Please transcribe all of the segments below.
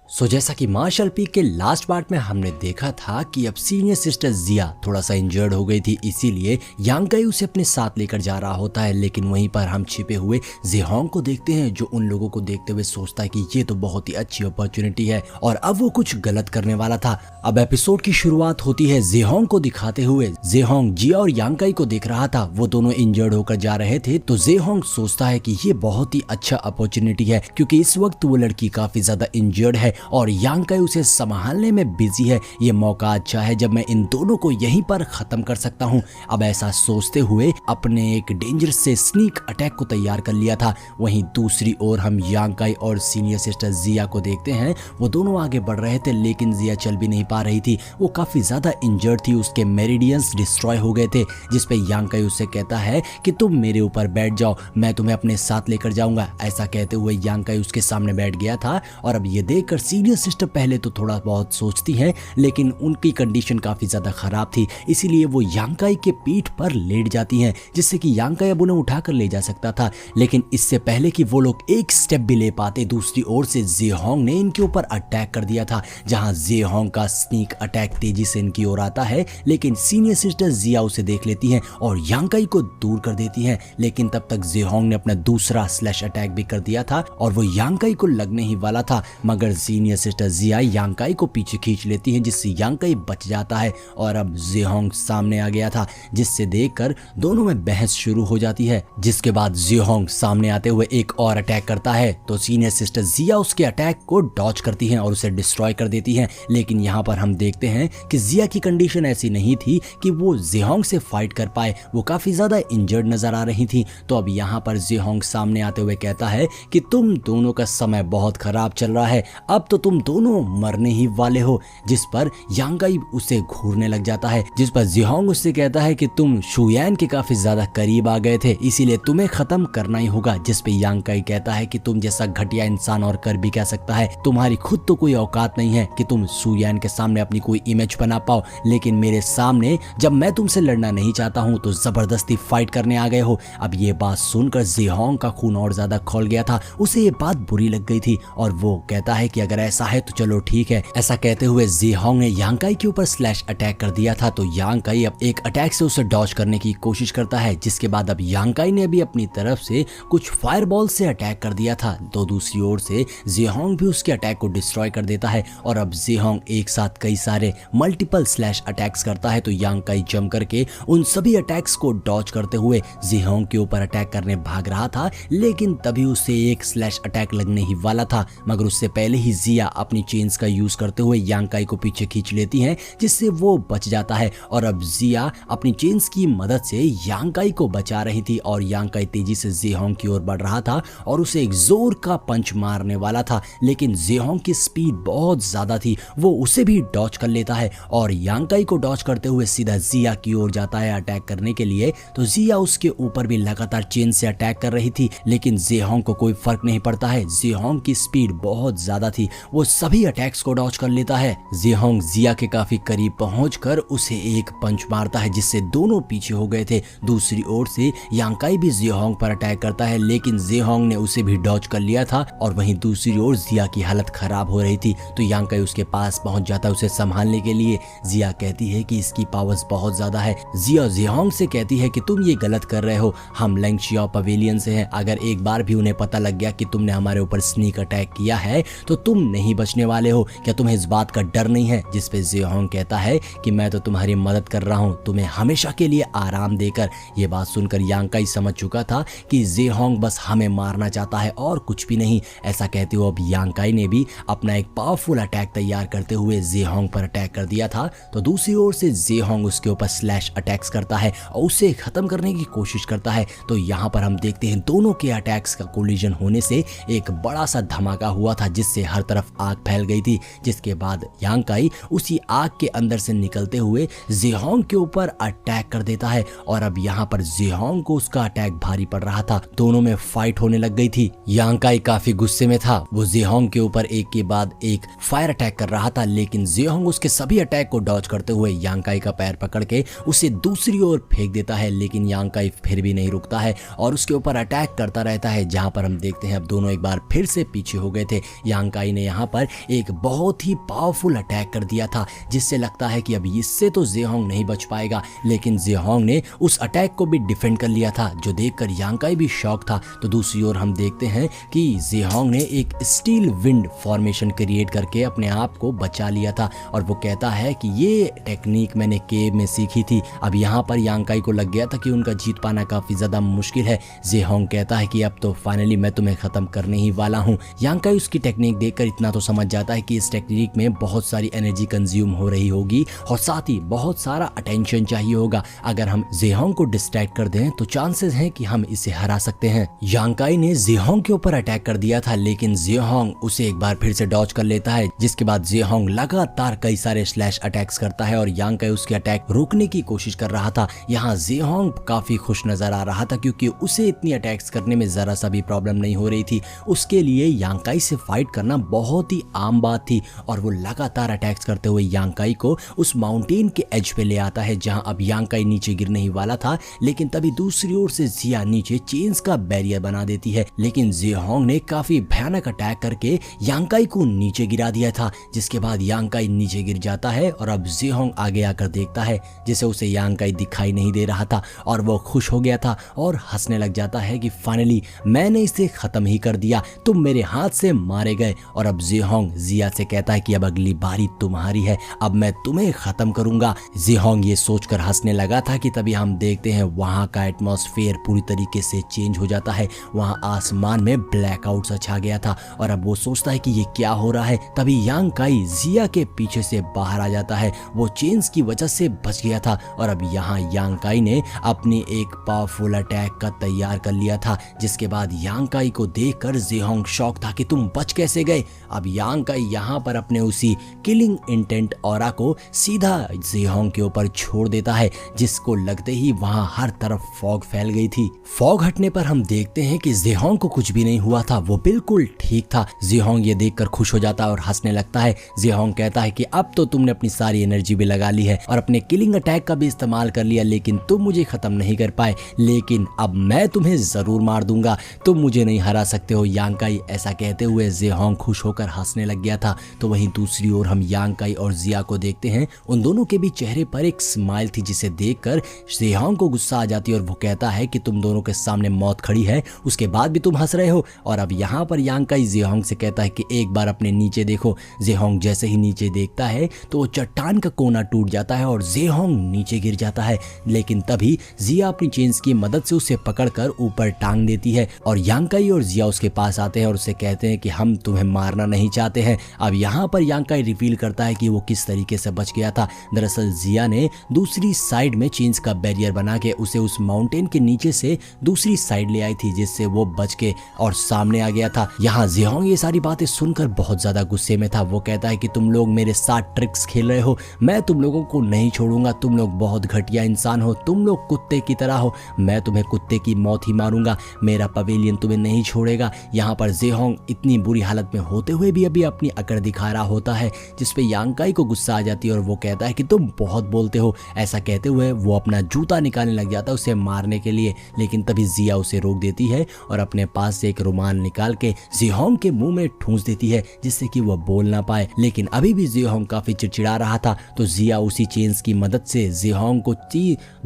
जैसा कि martial peak के लास्ट पार्ट में हमने देखा था कि अब सीनियर सिस्टर जिया थोड़ा सा इंजर्ड हो गई थी, इसीलिए यांग काई उसे अपने साथ लेकर जा रहा होता है। लेकिन वहीं पर हम छिपे हुए ज़ेहोंग को देखते हैं जो उन लोगों को देखते हुए सोचता है कि ये तो बहुत ही अच्छी अपॉर्चुनिटी है और अब वो कुछ गलत करने वाला था। अब एपिसोड की शुरुआत होती है ज़ेहोंग को दिखाते हुए। ज़ेहोंग जिया और यांग काई को देख रहा था, वो दोनों इंजर्ड होकर जा रहे थे, तो ज़ेहोंग सोचता है कि ये बहुत ही अच्छा अपॉर्चुनिटी है क्योंकि इस वक्त वो लड़की काफी ज्यादा इंजर्ड है और यांग काई उसे संभालने में बिजी है। ये मौका अच्छा है जब मैं इन दोनों को यहीं पर खत्म कर सकता हूँ। अब ऐसा सोचते हुए अपने एक डेंजर से स्नीक अटैक को तैयार कर लिया था। वहीं दूसरी ओर हम यांग काई और सीनियर सिस्टर जिया को देखते हैं, वो दोनों आगे बढ़ रहे थे लेकिन जिया चल भी नहीं पा रही थी, वो काफी ज्यादा इंजर्ड थी, उसके मेरिडियंस डिस्ट्रॉय हो गए थे। जिसपे यांग काई उससे कहता है कि तुम मेरे ऊपर बैठ जाओ, मैं तुम्हें अपने साथ लेकर जाऊंगा। ऐसा कहते हुए यांग काई उसके सामने बैठ गया था और अब ये देखकर सीनियर सिस्टर पहले तो थोड़ा बहुत सोचती है लेकिन उनकी कंडीशन काफी ज्यादा खराब थी, इसीलिए वो यांग काई के पीठ पर लेट जाती हैं जिससे कि यांग काई अब उन्हें उठाकर ले जा सकता था। लेकिन इससे पहले कि वो लोग एक स्टेप भी ले पाते, दूसरी ओर से ज़ेहोंग ने इनके ऊपर अटैक कर दिया था। जहां ज़ेहोंग का स्नीक अटैक तेजी से इनकी ओर आता है लेकिन सीनियर सिस्टर जिया उसे देख लेती हैं और यांग काई को दूर कर देती हैं। लेकिन तब तक ज़ेहोंग ने अपना दूसरा स्लैश अटैक भी कर दिया था और वो यांग काई को लगने ही वाला था, मगर सीनियर सिस्टर जिया यांग काई को पीछे खींच लेती है जिससे यांग काई बच जाता है। और अब ज़ेहोंग सामने आ गया था जिससे देखकर दोनों में बहस शुरू हो जाती है। जिसके बाद ज़ेहोंग सामने आते हुए एक और अटैक करता है तो सीनियर सिस्टर जिया उसके अटैक को डॉज करती हैं और उसे डिस्ट्रॉय कर देती हैं। लेकिन यहाँ पर हम देखते हैं कि जिया की कंडीशन ऐसी नहीं थी कि वो ज़ेहोंग से फाइट कर पाए, वो काफी ज्यादा इंजर्ड नजर आ रही थी। तो अब यहाँ पर ज़ेहोंग सामने आते हुए कहता है कि तुम दोनों का समय बहुत खराब चल रहा है, अब तो तुम दोनों मरने ही वाले हो। जिस पर यांग काई उसे घूरने लग जाता है, जिस पर ज़ेहोंग उससे कहता है कि तुम शुयान के काफी ज्यादा करीब आ गए थे, इसीलिए तुम्हें खत्म करना ही होगा। जिस पे यांग काई कहता है कि तुम जैसा घटिया इंसान और कर भी क्या सकता है, तुम्हारी खुद तो कोई औकात नहीं है कि तुम शुयान के सामने अपनी कोई इमेज बना पाओ, लेकिन मेरे सामने जब मैं तुमसे लड़ना नहीं चाहता हूँ तो जबरदस्ती फाइट करने आ गए हो। अब ये बात सुनकर ज़ेहोंग का खून और ज्यादा खौल गया था, उसे ये बात बुरी लग गई थी और वो कहता है कि अगर ऐसा है तो चलो ठीक है। ऐसा कहते हुए ज़ेहोंग ने यांग काई के ऊपर स्लैश अटैक कर दिया था तो यांग काई अब एक अटैक से उसे डॉज करने की कोशिश करता है। जिसके बाद अब यांग काई ने भी अपनी तरफ से कुछ फायरबॉल से अटैक कर दिया था, तो दूसरी ओर से ज़ेहोंग भी उसके अटैक को डिस्ट्रॉय कर देता है और अब ज़ेहोंग एक साथ कई सारे मल्टीपल स्लैश अटैक्स करता है। तो यांग काई जम करके उन सभी अटैक्स को डॉज करते हुए ज़ेहोंग के ऊपर अटैक करने भाग रहा था, लेकिन तभी उसे एक स्लैश अटैक लगने ही वाला था, मगर उससे पहले ही जिया अपनी चेन्स का यूज करते हुए यांग काई को पीछे खींच लेती हैं जिससे वो बच जाता है। और अब जिया अपनी चेन्स की मदद से यांग काई को बचा रही थी और यांग काई तेजी से ज़ेहोंग की ओर बढ़ रहा था और उसे एक जोर का पंच मारने वाला था, लेकिन ज़ेहोंग की स्पीड बहुत ज्यादा थी, वो उसे भी डॉज कर लेता है और यांग काई को डॉज करते हुए सीधा जिया की ओर जाता है अटैक करने के लिए। तो जिया उसके ऊपर भी लगातार चेन से अटैक कर रही थी, लेकिन ज़ेहोंग को कोई फर्क नहीं पड़ता है, ज़ेहोंग की स्पीड बहुत ज्यादा थी, वो सभी अटैक्स को डॉज कर लेता है। ज़ेहोंग जिया के काफी करीब पहुंचकर उसे एक पंच मारता है जिससे दोनों पीछे हो गए थे। दूसरी ओर से यांग काई भी ज़ेहोंग पर अटैक करता है, लेकिन ज़ेहोंग ने उसे भी डॉज कर लिया था और वहीं दूसरी ओर जिया की हालत खराब हो रही थी। तो यांग काई उसके पास पहुंच जाता है उसे संभालने के लिए। जिया कहती है कि इसकी पावर्स बहुत ज्यादा है। जिया ज़ेहोंग से कहती है कि तुम ये गलत कर रहे हो, हम लैंगशियाओ पवेलियन से हैं, अगर एक बार भी उन्हें पता लग गया कि तुमने हमारे ऊपर स्नीक अटैक किया है तो तुम नहीं बचने वाले हो, क्या तुम्हें इस बात का डर नहीं है? जिस पे ज़ेहोंग कहता है कि मैं तो तुम्हारी मदद कर रहा हूँ, तुम्हें हमेशा के लिए आराम देकर। ये बात सुनकर यांग काई समझ चुका था कि ज़ेहोंग बस हमें मारना चाहता है और कुछ भी नहीं। ऐसा कहते हुए अब यांग काई ने भी अपना एक पावरफुल अटैक तैयार करते हुए ज़ेहोंग पर अटैक कर दिया था। तो दूसरी ओर से ज़ेहोंग उसके ऊपर स्लैश अटैक्स करता है और उसे खत्म करने की कोशिश करता है। तो यहाँ पर हम देखते हैं दोनों के अटैक्स का कोलिजन होने से एक बड़ा सा धमाका हुआ था जिससे हर तरफ आग फैल गई थी। जिसके बाद यांग काई उसी आग के अंदर से निकलते हुए ज़ेहोंग के ऊपर अटैक कर देता है और अब यहाँ पर ज़ेहोंग को उसका अटैक भारी पड़ रहा था, दोनों में फाइट होने लग गई थी। यांग काई काफी गुस्से में था, वो ज़ेहोंग के ऊपर एक के बाद एक फायर अटैक कर रहा था, लेकिन ज़ेहोंग उसके सभी अटैक को डॉज करते हुए यांग काई का पैर पकड़ के उसे दूसरी ओर फेंक देता है, लेकिन यांग काई फिर भी नहीं रुकता है और उसके ऊपर अटैक करता रहता है। जहां पर हम देखते हैं अब दोनों एक बार फिर से पीछे हो गए थे। यांग काई ने यहाँ पर एक बहुत ही पावरफुल अटैक कर दिया था, जिससे लगता है कि अब इससे तो जेहोंग नहीं बच पाएगा। लेकिन जेहोंग ने उस अटैक को भी डिफेंड कर लिया था, जो देखकर यांग काई भी शॉक था। तो दूसरी ओर हम देखते हैं कि जेहोंग ने एक स्टील विंड फॉर्मेशन क्रिएट करके अपने आप को बचा लिया था, और वो कहता है कि ये टेक्निक मैंने केव में सीखी थी। अब यहाँ पर यांग काई को लग गया था कि उनका जीत पाना काफी ज्यादा मुश्किल है। जेहोंग कहता है कि अब तो फाइनली मैं तुम्हें खत्म करने ही वाला हूँ। यांग काई उसकी टेक्निक देखकर इतना तो समझ जाता है कि इस टेक्निक में बहुत सारी एनर्जी कंज्यूम हो रही होगी और साथ ही बहुत सारा अटेंशन चाहिए होगा। अगर हम जेहोंग को डिस्ट्रैक्ट कर दें तो चांसेस हैं कि हम इसे हरा सकते हैं। यांग काई ने जेहोंग के ऊपर अटैक कर दिया था, लेकिन जेहोंग उसे एक बार फिर से डॉज कर लेता है, जिसके बाद जेहोंग लगातार कई सारे स्लैश अटैक्स करता है और यांग काई उसके अटैक रोकने की कोशिश कर रहा था। यहाँ जेहोंग काफी खुश नजर आ रहा था, क्योंकि उसे इतनी अटैक्स करने में जरा सा भी प्रॉब्लम नहीं हो रही थी। उसके लिए यांग काई से फाइट करना बहुत ही आम बात थी, और वो लगातार अटैक्स करते हुए यांग काई को उस माउंटेन के एज पे ले आता है, जहां अब यांग काई नीचे गिरने ही वाला था। लेकिन तभी दूसरी ओर से जिया नीचे चेन्स का बैरियर बना देती है, लेकिन जेहोंग ने काफी भयानक अटैक करके यांग काई को नीचे गिरा दिया था, जिसके बाद यांग काई नीचे गिर जाता है। और अब जेहोंग आगे आकर देखता है, जिसे उसे यांग काई दिखाई नहीं दे रहा था, और वो खुश हो गया था और हंसने लग जाता है कि फाइनली मैंने इसे खत्म ही कर दिया, तुम मेरे हाथ से मारे गए। और अब जेहोंग जिया से कहता है कि अब अगली बारी तुम्हारी है, अब मैं तुम्हें खत्म करूंगा। जेहोंग ये सोचकर हंसने लगा था कि तभी हम देखते हैं वहां का एटमॉस्फेयर पूरी तरीके से चेंज हो जाता है। वहां आसमान में ब्लैकआउट सा छा गया था, और अब वो सोचता है कि ये क्या हो रहा है। तभी यांग काई जिया के पीछे से बाहर आ जाता है, वो चेन्स की वजह से बच गया था। और अब यहाँ यांग काई ने अपनी एक पावरफुल अटैक का तैयार कर लिया था, जिसके बाद यांग काई को देखकर जेहोंग शॉक था कि तुम बच कैसे गए। अब यांग काई यहाँ पर अपने उसी किलिंग इंटेंट ऑरा को सीधा जेहोंग के ऊपर छोड़ देता है, जिसको लगते ही वहां हर तरफ फॉग फैल गई थी। फॉग हटने पर हम देखते हैं कि जेहोंग को कुछ भी नहीं हुआ था, वो बिल्कुल ठीक था। जेहोंग ये देखकर खुश हो जाता है और हंसने लगता है। जेहोंग कहता है कि अब तो तुमने अपनी सारी एनर्जी भी लगा ली है और अपने किलिंग अटैक का भी इस्तेमाल कर लिया, लेकिन तुम मुझे खत्म नहीं कर पाए, लेकिन अब मैं तुम्हें जरूर मार दूंगा, तुम मुझे नहीं हरा सकते हो। यांग काई ऐसा कहते हुए जेहोंग खुश होकर हंसने लग गया था। तो वहीं दूसरी ओर हम यांग काई और जिया को देखते हैं, उन दोनों के भी चेहरे पर एक स्माइल थी, जिसे देखकर जेहोंग को गुस्सा आ जाती है और वो कहता है कि तुम दोनों के सामने मौत खड़ी है, उसके बाद भी तुम हंस रहे हो। और अब यहाँ पर यांग काई जेहोंग से कहता है कि एक बार अपने नीचे देखो। जेहोंग जैसे ही नीचे देखता है तो वो चट्टान का कोना टूट जाता है और जेहोंग नीचे गिर जाता है, लेकिन तभी जिया अपनी चेन्स की मदद से उसे पकड़कर ऊपर टांग देती है, और यांग काई और जिया उसके पास आते हैं और उसे कहते हैं कि हम तुम्हें मारना नहीं चाहते हैं। अब यहाँ पर यांग काई रिवील करता है कि वो किस तरीके से बच गया था। दरअसल जिया ने दूसरी साइड में चेन्स का बैरियर बना के उसे उस माउंटेन के नीचे से दूसरी साइड ले आई थी, जिससे वो बच के और सामने आ गया था। यहाँ जेहोंग ये सारी बातें सुनकर बहुत ज्यादा गुस्से में था। वो कहता है कि तुम लोग मेरे साथ ट्रिक्स खेल रहे हो, मैं तुम लोगों को नहीं छोड़ूंगा, तुम लोग बहुत घटिया इंसान हो, तुम लोग कुत्ते की तरह हो, मैं तुम्हें कुत्ते की मौत ही मारूंगा, मेरा पवेलियन तुम्हें नहीं छोड़ेगा। यहाँ पर जेहोंग इतनी बुरी हालत में होते हुए भी अभी अपनी अकड़ दिखा रहा होता है, जिसपे यांग काई को गुस्सा आ जाती है और वो कहता है कि तुम बहुत बोलते हो। ऐसा कहते हुए वो अपना जूता निकालने लग जाता है उसे मारने के लिए, लेकिन तभी जिया उसे रोक देती है और अपने पास से एक रुमाल निकाल के जेहोंग के मुंह में ठूंस देती है, जिससे कि वह बोल ना पाए। लेकिन अभी भी जेहोंग काफी चिड़चिड़ा रहा था, तो जिया उसी चेन्स की मदद से जेहोंग को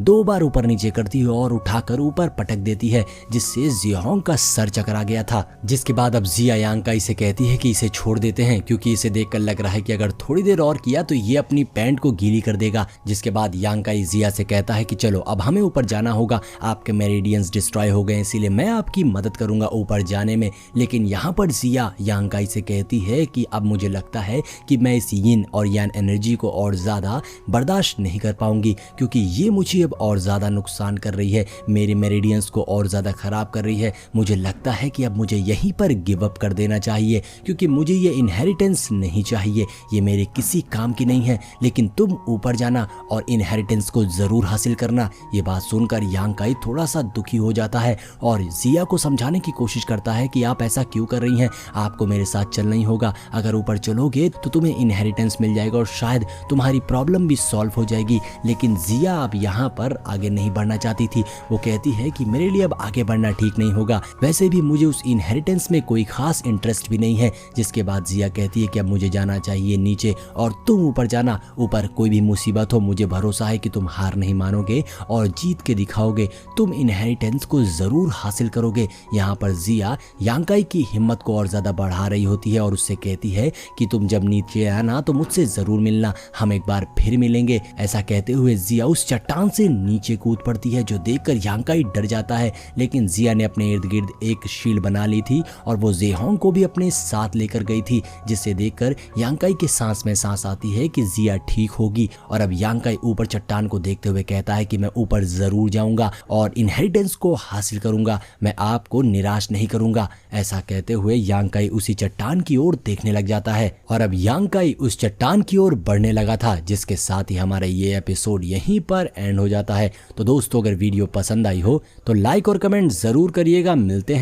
2 बार ऊपर नीचे करती है और उठाकर ऊपर पटक देती है, जिससे जेहोंग का सर चकरा गया था। जिसके बाद अब जिया यांग काई से कहती है कि इसे छोड़ देते हैं, क्योंकि इसे देखकर लग रहा है कि अगर थोड़ी देर और किया तो ये अपनी पैंट को गीली कर देगा। जिसके बाद यांग काई जिया से कहता है कि चलो अब हमें ऊपर जाना होगा, आपके मेरिडियंस डिस्ट्रॉय हो गए, इसीलिए मैं आपकी मदद करूंगा ऊपर जाने में। लेकिन यहाँ पर जिया यांग काई से कहती है कि अब मुझे लगता है कि मैं इस यिन और यान एनर्जी को और ज्यादा बर्दाश्त नहीं कर पाऊंगी, क्योंकि ये मुझे अब और ज्यादा नुकसान कर रही है, मेरे मेरिडियंस को और ज्यादा खराब कर रही है। मुझे लगता है कि अब मुझे यहीं पर गिव अप कर देना चाहिए, क्योंकि मुझे ये इनहेरिटेंस नहीं चाहिए, ये मेरे किसी काम की नहीं है। लेकिन तुम ऊपर जाना और इनहेरिटेंस को जरूर हासिल करना। ये बात सुनकर यांग काई थोड़ा सा दुखी हो जाता है और जिया को समझाने की कोशिश करता है कि आप ऐसा क्यों कर रही हैं, आपको मेरे साथ चलना ही होगा, अगर ऊपर चलोगे तो तुम्हें इनहेरिटेंस मिल जाएगा और शायद तुम्हारी प्रॉब्लम भी सॉल्व हो जाएगी। लेकिन जिया अब यहाँ पर आगे नहीं बढ़ना चाहती थी। वो कहती है कि मेरे लिए अब आगे बढ़ना ठीक नहीं होगा, वैसे भी मुझे उस इनहेरिटेंस में कोई खास इंटरेस्ट भी नहीं है, जिसके बाद जिया कहती है कि अब मुझे जाना चाहिए नीचे और तुम ऊपर जाना, ऊपर कोई भी मुसीबत हो मुझे भरोसा है कि तुम हार नहीं मानोगे और जीत के दिखाओगे, तुम इनहेरिटेंस को जरूर हासिल करोगे। यहाँ पर जिया यांकाई की हिम्मत को और ज्यादा बढ़ा रही होती है और उससे कहती है कि तुम जब नीचे आना तो मुझसे जरूर मिलना, हम एक बार फिर मिलेंगे। ऐसा कहते हुए जिया उस चट्टान से नीचे कूद पड़ती है जो देखकर यांकाई डर जाता है, लेकिन जिया ने अपने इर्द गिर्द एक शील्ड बना ली थी और वो जेहोंग को भी अपने साथ लेकर गई थी, जिसे देखकर यांकाई के सांस में सांस आती है कि जिया ठीक होगी। और अब यांकाई ऊपर चट्टान को देखते हुए कहता है कि मैं ऊपर जरूर जाऊंगा और इनहेरिटेंस को हासिल करूंगा, मैं आपको निराश नहीं करूंगा। ऐसा कहते हुए यांकाई उसी चट्टान की ओर देखने लग जाता है और अब यांकाई उस चट्टान की ओर बढ़ने लगा था, जिसके साथ ही हमारा ये एपिसोड यहीं पर एंड हो जाता है। तो दोस्तों अगर वीडियो पसंद आई हो तो लाइक और कमेंट जरूर करिएगा। मिलते हैं